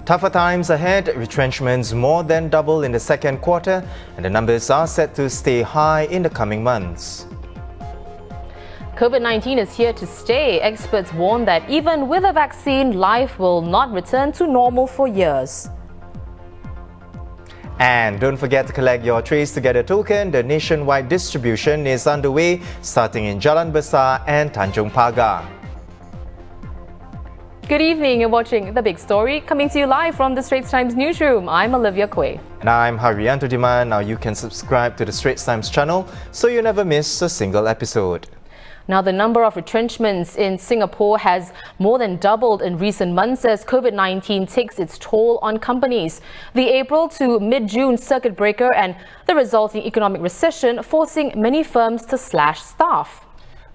Tougher times ahead, retrenchments more than double in the second quarter, and the numbers are set to stay high in the coming months. COVID-19 is here to stay. Experts warn that even with a vaccine, life will not return to normal for years. And don't forget to collect your Trace Together token. The nationwide distribution is underway, starting in Jalan Besar and Tanjung Pagar. Good evening, you're watching The Big Story, coming to you live from the Straits Times newsroom. I'm Olivia Quay. And I'm Haryanto Diman. Now you can subscribe to the Straits Times channel so you never miss a single episode. Now, the number of retrenchments in Singapore has more than doubled in recent months as COVID-19 takes its toll on companies. The April to mid-June circuit breaker and the resulting economic recession forcing many firms to slash staff.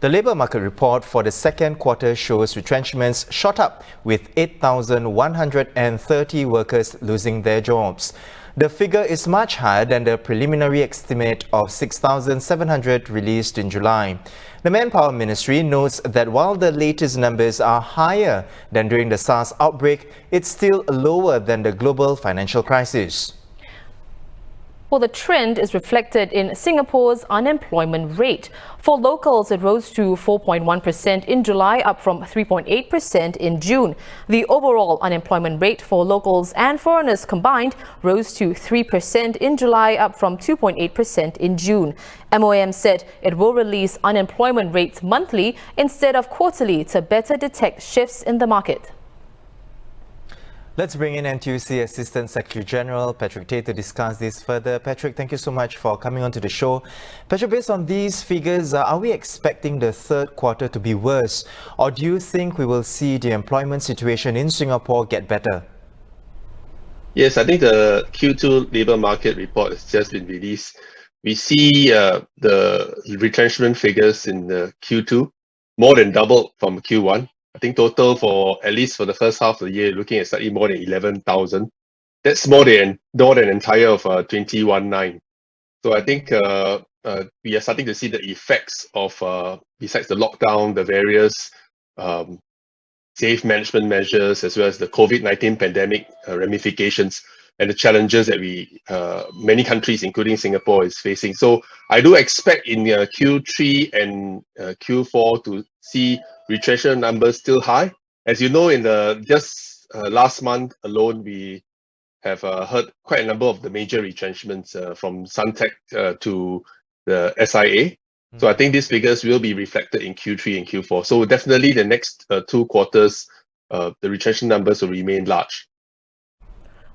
The labour market report for the second quarter shows retrenchments shot up, with 8,130 workers losing their jobs. The figure is much higher than the preliminary estimate of 6,700 released in July. The Manpower Ministry notes that while the latest numbers are higher than during the SARS outbreak, it's still lower than the global financial crisis. Well, the trend is reflected in Singapore's unemployment rate. For locals, it rose to 4.1% in July, up from 3.8% in June. The overall unemployment rate for locals and foreigners combined rose to 3% in July, up from 2.8% in June. MOM said it will release unemployment rates monthly instead of quarterly to better detect shifts in the market. Let's bring in NTUC Assistant Secretary General Patrick Tay to discuss this further. Patrick, thank you so much for coming onto the show. Patrick, based on these figures, are we expecting the third quarter to be worse, or do you think we will see the employment situation in Singapore get better? Yes, I think the Q2 labour market report has just been released. We see the retrenchment figures in the Q2 more than doubled from Q1. I think total for at least for the first half of the year, looking at slightly more than 11,000. That's more than entire of 2019. So I think we are starting to see the effects of besides the lockdown, the various safe management measures, as well as the COVID-19 pandemic ramifications and the challenges that many countries, including Singapore, is facing. So I do expect in Q3 and Q4 to see retrenchment numbers still high. As you know, in the last month alone, we have heard quite a number of the major retrenchments from Suntec to the SIA. So I think these figures will be reflected in Q3 and Q4. So definitely the next 2 quarters, the retrenchment numbers will remain large.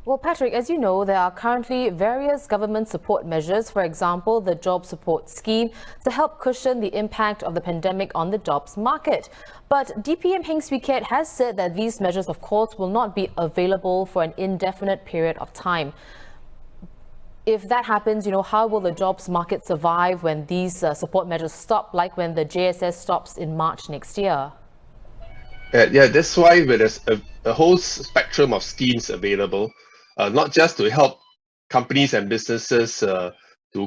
Well, Patrick, as you know, there are currently various government support measures, for example, the Job Support Scheme, to help cushion the impact of the pandemic on the jobs market. But DPM Heng Swee Keat has said that these measures, of course, will not be available for an indefinite period of time. If that happens, how will the jobs market survive when these support measures stop, like when the JSS stops in March next year? Yeah, that's why there's a whole spectrum of schemes available. Not just to help companies and businesses to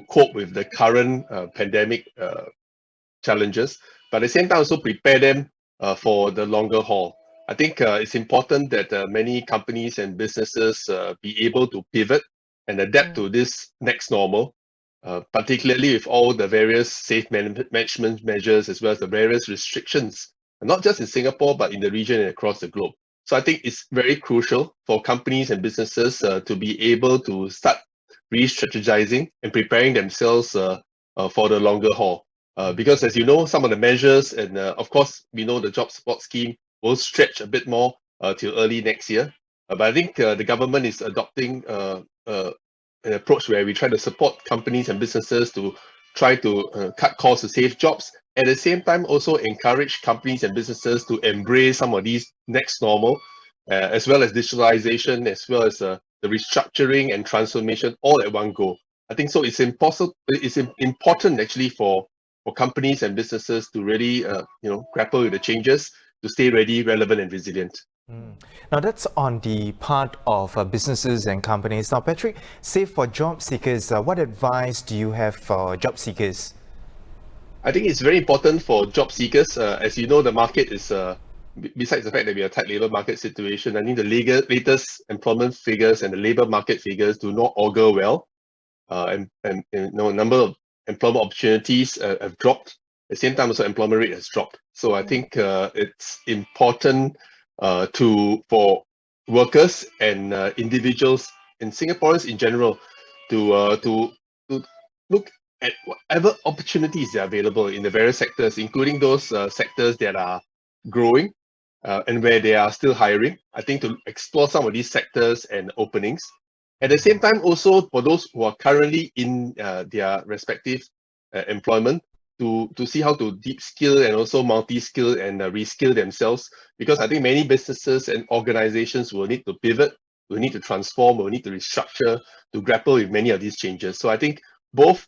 cope with the current pandemic challenges, but at the same time also prepare them for the longer haul. I think it's important that many companies and businesses be able to pivot and adapt to this next normal, particularly with all the various safe management measures as well as the various restrictions, not just in Singapore, but in the region and across the globe. So I think it's very crucial for companies and businesses to be able to start re-strategizing and preparing themselves for the longer haul. Because as you know, some of the measures, and of course, we know the job support scheme will stretch a bit more till early next year. But I think the government is adopting an approach where we try to support companies and businesses to try to cut costs to save jobs. At the same time, also encourage companies and businesses to embrace some of these next normal, as well as digitalization, as well as the restructuring and transformation all at one go. I think so. It's important actually for companies and businesses to really grapple with the changes, to stay ready, relevant, and resilient. Now that's on the part of businesses and companies. Now, Patrick, say for job seekers, what advice do you have for job seekers? I think it's very important for job seekers. As you know, the market is besides the fact that we have a tight labour market situation, I think the latest employment figures and the labour market figures do not augur well. And number of employment opportunities have dropped. At the same time, also employment rate has dropped. So I think it's important for workers and individuals and Singaporeans in general to look at whatever opportunities that are available in the various sectors, including those sectors that are growing and where they are still hiring. I think to explore some of these sectors and openings. At the same time, also for those who are currently in their respective employment, to see how to deep skill and also multi-skill and reskill themselves, because I think many businesses and organizations will need to pivot, will need to transform, will need to restructure to grapple with many of these changes. So I think both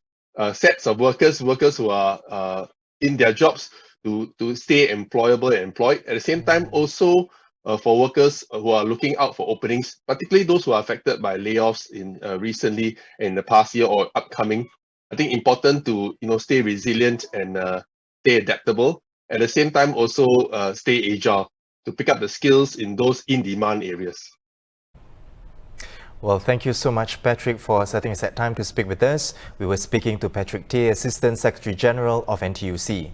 sets of workers who are in their jobs to stay employable and employed. At the same time, also for workers who are looking out for openings, particularly those who are affected by layoffs in recently in the past year or upcoming. I think important to stay resilient and stay adaptable. At the same time, also stay agile to pick up the skills in those in-demand areas. Well, thank you so much, Patrick, for setting aside time to speak with us. We were speaking to Patrick Tay, Assistant Secretary General of NTUC.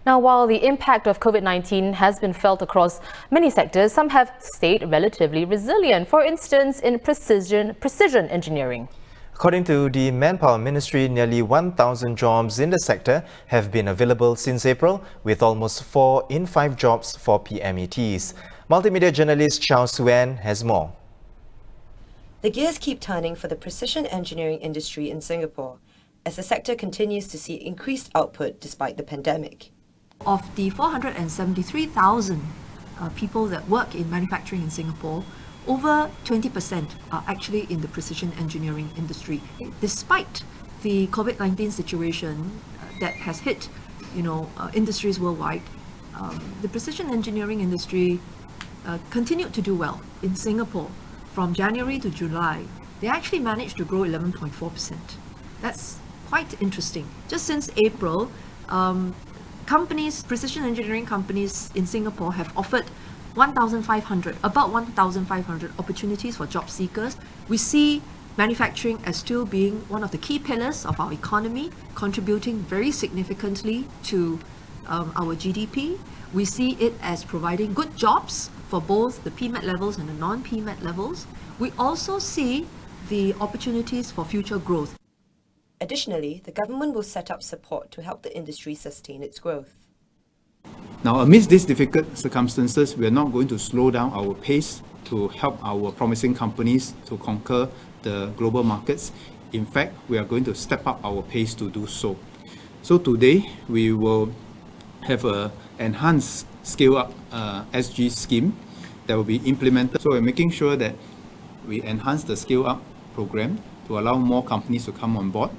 Now, while the impact of COVID-19 has been felt across many sectors, some have stayed relatively resilient, for instance, in precision engineering. According to the Manpower Ministry, nearly 1,000 jobs in the sector have been available since April, with almost 4 in 5 jobs for PMETs. Multimedia journalist Chow Suen has more. The gears keep turning for the precision engineering industry in Singapore, as the sector continues to see increased output despite the pandemic. Of the 473,000 people that work in manufacturing in Singapore, over 20% are actually in the precision engineering industry. Despite the COVID-19 situation that has hit, industries worldwide, the precision engineering industry continued to do well in Singapore. From January to July, they actually managed to grow 11.4%. That's quite interesting. Just since April, precision engineering companies in Singapore have offered about 1,500 opportunities for job seekers. We see manufacturing as still being one of the key pillars of our economy, contributing very significantly to our GDP. We see it as providing good jobs for both the PMET levels and the non-PMET levels. We also see the opportunities for future growth. Additionally, the government will set up support to help the industry sustain its growth. Now, amidst these difficult circumstances, we are not going to slow down our pace to help our promising companies to conquer the global markets. In fact, we are going to step up our pace to do so. So today, we will have an enhanced scale-up SG scheme that will be implemented. So we're making sure that we enhance the scale-up program to allow more companies to come on board.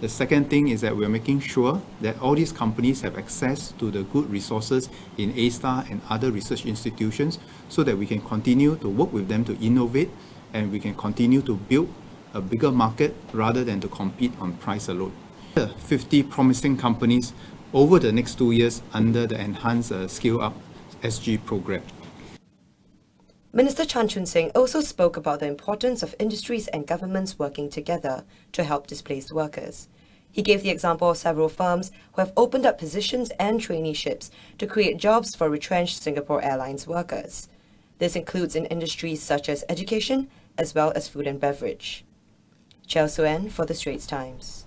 The second thing is that we're making sure that all these companies have access to the good resources in A-STAR and other research institutions so that we can continue to work with them to innovate and we can continue to build a bigger market rather than to compete on price alone. 50 promising companies over the next 2 years under the enhanced Scale-Up SG program. Minister Chan Chun Sing also spoke about the importance of industries and governments working together to help displaced workers. He gave the example of several firms who have opened up positions and traineeships to create jobs for retrenched Singapore Airlines workers. This includes in industries such as education as well as food and beverage. Chow Suen for the Straits Times.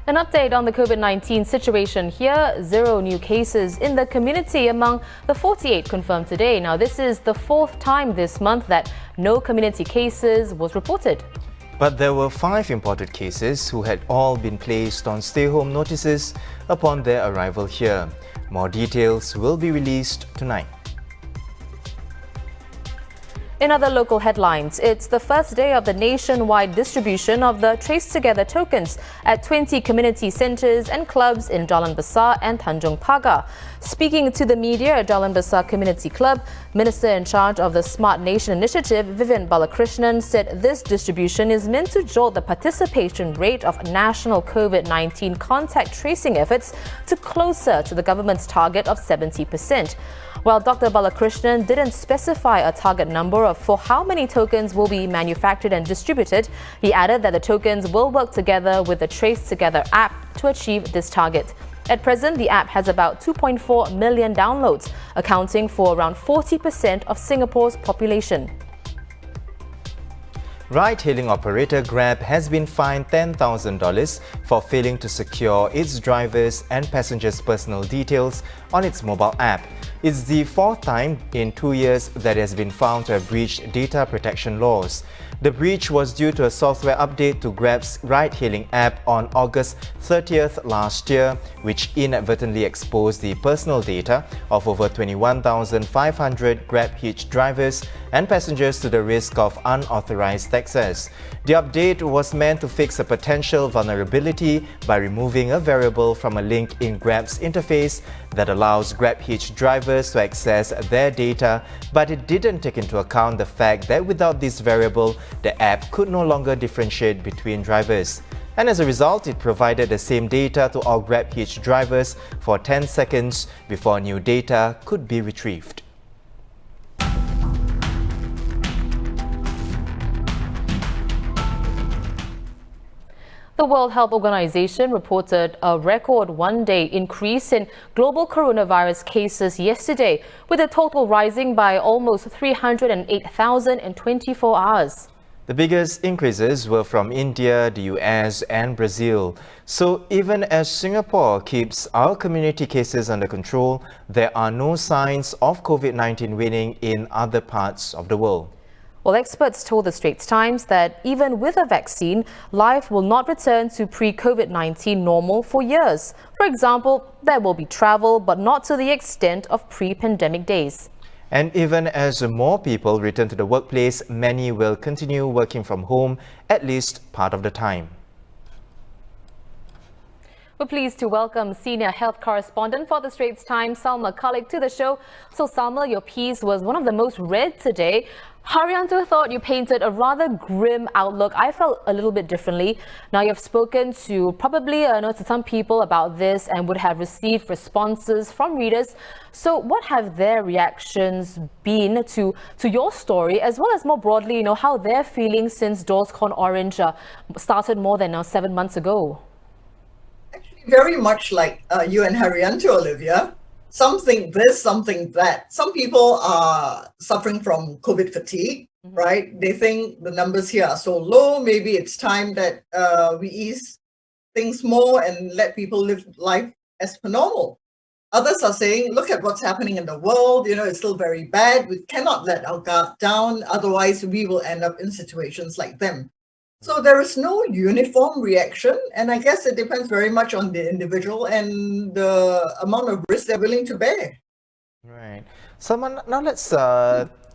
An update on the COVID-19 situation here. 0 new cases in the community among the 48 confirmed today. Now, this is the 4th time this month that no community cases was reported. But there were 5 imported cases who had all been placed on stay-home notices upon their arrival here. More details will be released tonight. In other local headlines, it's the first day of the nationwide distribution of the Trace Together tokens at 20 community centres and clubs in Jalan Besar and Tanjung Pagar. Speaking to the media at Jalan Besar Community Club, Minister in charge of the Smart Nation Initiative, Vivian Balakrishnan, said this distribution is meant to jolt the participation rate of national COVID-19 contact tracing efforts to closer to the government's target of 70%. While Dr. Balakrishnan didn't specify a target number for how many tokens will be manufactured and distributed, he added that the tokens will work together with the Trace Together app to achieve this target. At present, the app has about 2.4 million downloads, accounting for around 40% of Singapore's population. Ride-hailing operator Grab has been fined $10,000 for failing to secure its drivers' and passengers' personal details on its mobile app. It's the fourth time in 2 years that it has been found to have breached data protection laws. The breach was due to a software update to Grab's ride-hailing app on August 30th last year, which inadvertently exposed the personal data of over 21,500 Grab Hitch drivers and passengers to the risk of unauthorized access. The update was meant to fix a potential vulnerability by removing a variable from a link in Grab's interface that allows Grab Hitch drivers to access their data, but it didn't take into account the fact that without this variable, the app could no longer differentiate between drivers. And as a result, it provided the same data to all Grab Hitch drivers for 10 seconds before new data could be retrieved. The World Health Organization reported a record one-day increase in global coronavirus cases yesterday, with the total rising by almost 308,000 in 24 hours. The biggest increases were from India, the US and Brazil. So even as Singapore keeps our community cases under control, there are no signs of COVID-19 waning in other parts of the world. Well, experts told the Straits Times that even with a vaccine, life will not return to pre-COVID-19 normal for years. For example, there will be travel, but not to the extent of pre-pandemic days. And even as more people return to the workplace, many will continue working from home at least part of the time. We're pleased to welcome senior health correspondent for the Straits Times, Salma Khalik, to the show. So Salma, your piece was one of the most read today. Haryanto thought you painted a rather grim outlook. I felt a little bit differently. Now you've spoken to probably to some people about this and would have received responses from readers. So what have their reactions been to your story, as well as more broadly, how they're feeling since Doors Gone Orange started more than 7 months ago? Very much like you and Haryanto, Olivia, something this, something that. Some people are suffering from COVID fatigue, right? They think the numbers here are so low, maybe it's time that we ease things more and let people live life as per normal. Others are saying, look at what's happening in the world, it's still very bad. We cannot let our guard down, otherwise we will end up in situations like them. So there is no uniform reaction, and I guess it depends very much on the individual and the amount of risk they're willing to bear. Right. Salman, now let's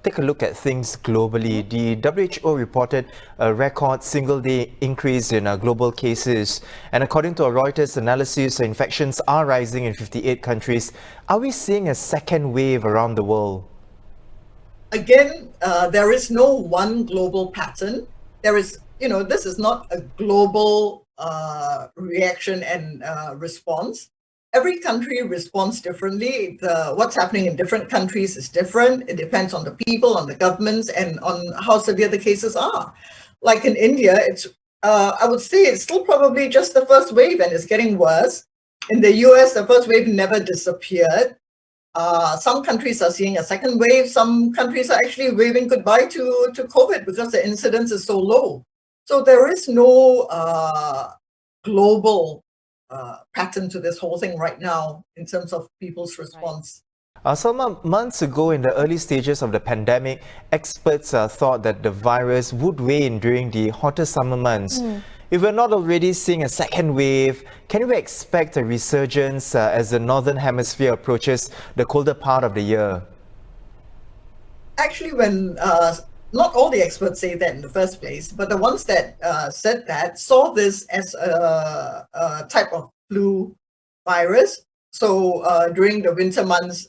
take a look at things globally. The WHO reported a record single-day increase in global cases, and according to a Reuters analysis, infections are rising in 58 countries. Are we seeing a second wave around the world? Again, there is no one global pattern. There is this is not a global reaction and response. Every country responds differently. What's happening in different countries is different. It depends on the people, on the governments, and on how severe the cases are. Like in India, it's I would say it's still probably just the first wave and it's getting worse. In the US, the first wave never disappeared. Some countries are seeing a second wave. Some countries are actually waving goodbye to COVID because the incidence is so low. So there is no global pattern to this whole thing right now in terms of people's response. Salma, months ago in the early stages of the pandemic, experts thought that the virus would wane during the hotter summer months. If we're not already seeing a second wave, can we expect a resurgence as the Northern Hemisphere approaches the colder part of the year? Actually, when not all the experts say that in the first place, but the ones that said that saw this as a type of flu virus. So during the winter months,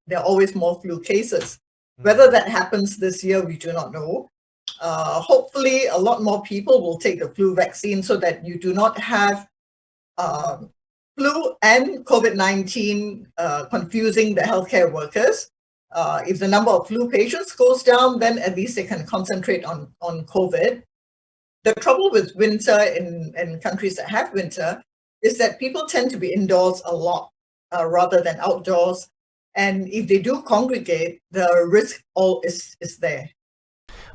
there are always more flu cases. Whether that happens this year, we do not know. Hopefully, a lot more people will take the flu vaccine so that you do not have flu and COVID-19 confusing the healthcare workers. If the number of flu patients goes down, then at least they can concentrate on COVID. The trouble with winter in countries that have winter is that people tend to be indoors a lot rather than outdoors. And if they do congregate, the risk is there.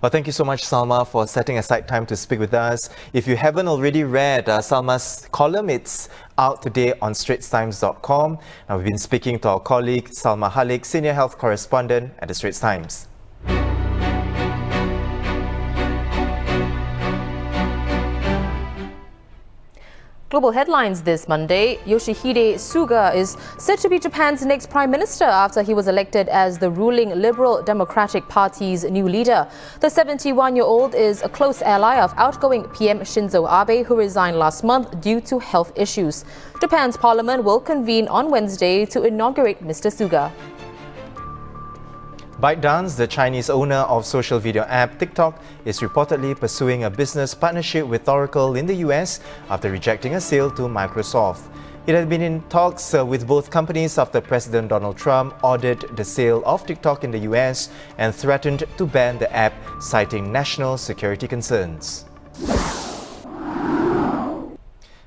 Well, thank you so much, Salma, for setting aside time to speak with us. If you haven't already read Salma's column, it's out today on straitstimes.com. Now, we've been speaking to our colleague, Salma Khalik, Senior Health Correspondent at the Straits Times. Global headlines this Monday. Yoshihide Suga is said to be Japan's next prime minister after he was elected as the ruling Liberal Democratic Party's new leader. The 71-year-old is a close ally of outgoing PM Shinzo Abe, who resigned last month due to health issues. Japan's parliament will convene on Wednesday to inaugurate Mr. Suga. ByteDance, the Chinese owner of social video app TikTok, is reportedly pursuing a business partnership with Oracle in the US after rejecting a sale to Microsoft. It had been in talks with both companies after President Donald Trump ordered the sale of TikTok in the US and threatened to ban the app, citing national security concerns.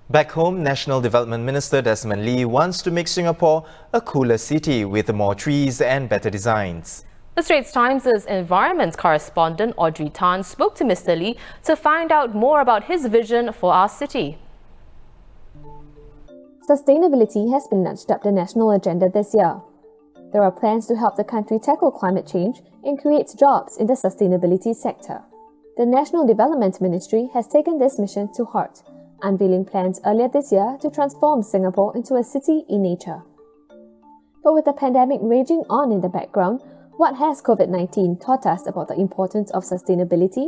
Back home, National Development Minister Desmond Lee wants to make Singapore a cooler city with more trees and better designs. The Straits Times' environment correspondent Audrey Tan spoke to Mr. Lee to find out more about his vision for our city. Sustainability has been nudged up the national agenda this year. There are plans to help the country tackle climate change and create jobs in the sustainability sector. The National Development Ministry has taken this mission to heart, unveiling plans earlier this year to transform Singapore into a city in nature. But with the pandemic raging on in the background, what has COVID-19 taught us about the importance of sustainability?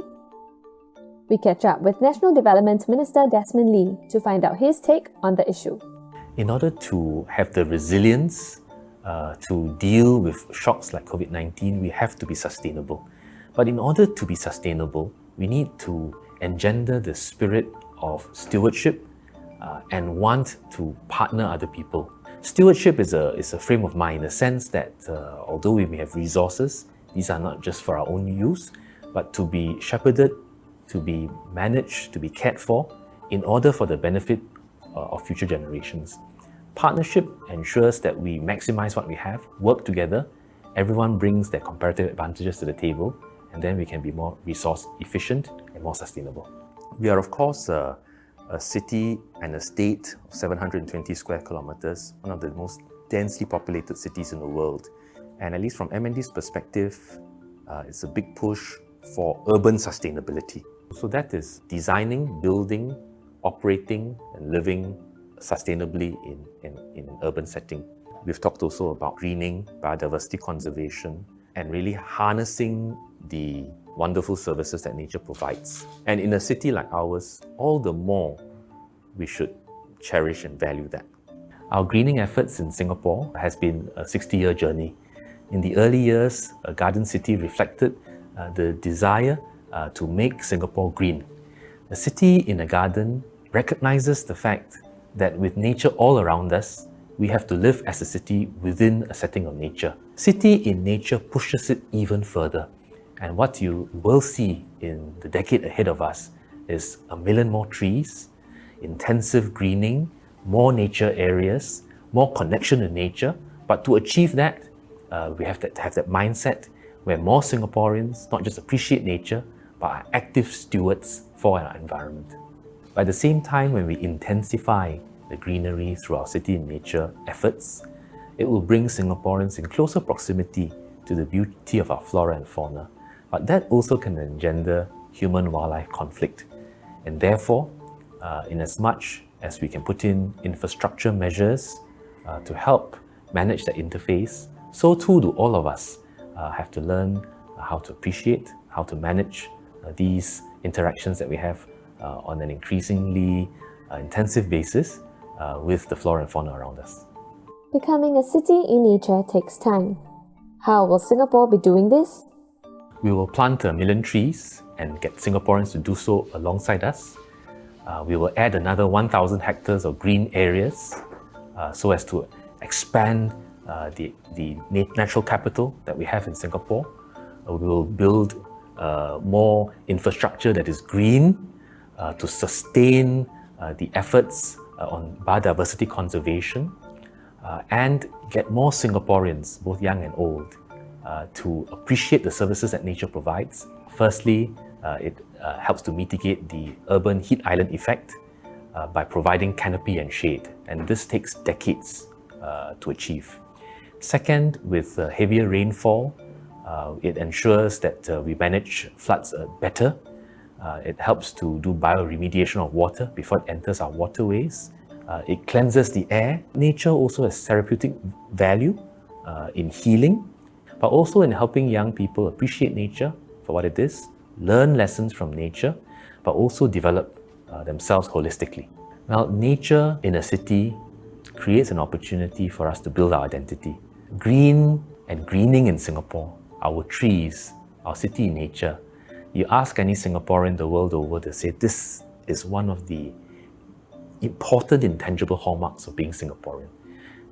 We catch up with National Development Minister Desmond Lee to find out his take on the issue. In order to have the resilience to deal with shocks like COVID-19, we have to be sustainable. But in order to be sustainable, we need to engender the spirit of stewardship and want to partner other people. Stewardship is a frame of mind in the sense that although we may have resources, these are not just for our own use, but to be shepherded, to be managed, to be cared for in order for the benefit of future generations. Partnership ensures that we maximize what we have, work together, everyone brings their comparative advantages to the table, and then we can be more resource efficient and more sustainable. We are, of course, a city and a state of 720 square kilometers, one of the most densely populated cities in the world. And at least from MND's perspective, it's a big push for urban sustainability. So that is designing, building, operating and living sustainably in urban setting. We've talked also about greening, biodiversity conservation, and really harnessing the wonderful services that nature provides. And in a city like ours, all the more we should cherish and value that. Our greening efforts in Singapore has been a 60-year journey. In the early years, a garden city reflected the desire to make Singapore green. A city in a garden recognizes the fact that with nature all around us, we have to live as a city within a setting of nature. City in nature pushes it even further. And what you will see in the decade ahead of us is 1 million more trees, intensive greening, more nature areas, more connection to nature. But to achieve that, we have to have that mindset where more Singaporeans not just appreciate nature, but are active stewards for our environment. But at the same time, when we intensify the greenery through our city and nature efforts, it will bring Singaporeans in closer proximity to the beauty of our flora and fauna. But that also can engender human-wildlife conflict. And therefore, in as much as we can put in infrastructure measures to help manage that interface, so too do all of us have to learn how to appreciate, how to manage these interactions that we have on an increasingly intensive basis with the flora and fauna around us. Becoming a city in nature takes time. How will Singapore be doing this? We will plant 1 million trees and get Singaporeans to do so alongside us. We will add another 1,000 hectares of green areas so as to expand the natural capital that we have in Singapore. We will build more infrastructure that is green to sustain the efforts on biodiversity conservation and get more Singaporeans, both young and old, to appreciate the services that nature provides. Firstly, it helps to mitigate the urban heat island effect by providing canopy and shade, and this takes decades to achieve. Second, with heavier rainfall, it ensures that we manage floods better. It helps to do bioremediation of water before it enters our waterways. It cleanses the air. Nature also has therapeutic value in healing, but also in helping young people appreciate nature for what it is, learn lessons from nature, but also develop themselves holistically. Now, nature in a city creates an opportunity for us to build our identity. Green and greening in Singapore, our trees, our city nature. You ask any Singaporean the world over, to say this is one of the important intangible hallmarks of being Singaporean.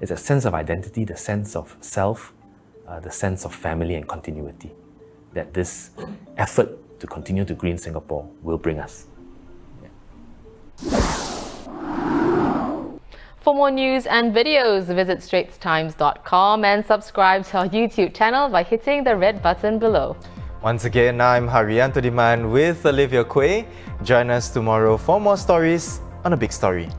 It's a sense of identity, the sense of self, the sense of family and continuity that this effort to continue to green Singapore will bring us. For more news and videos, visit straitstimes.com and subscribe to our YouTube channel by hitting the red button below. Once again, I'm Haryanto Diman with Olivia Quay. Join us tomorrow for more stories on A Big Story.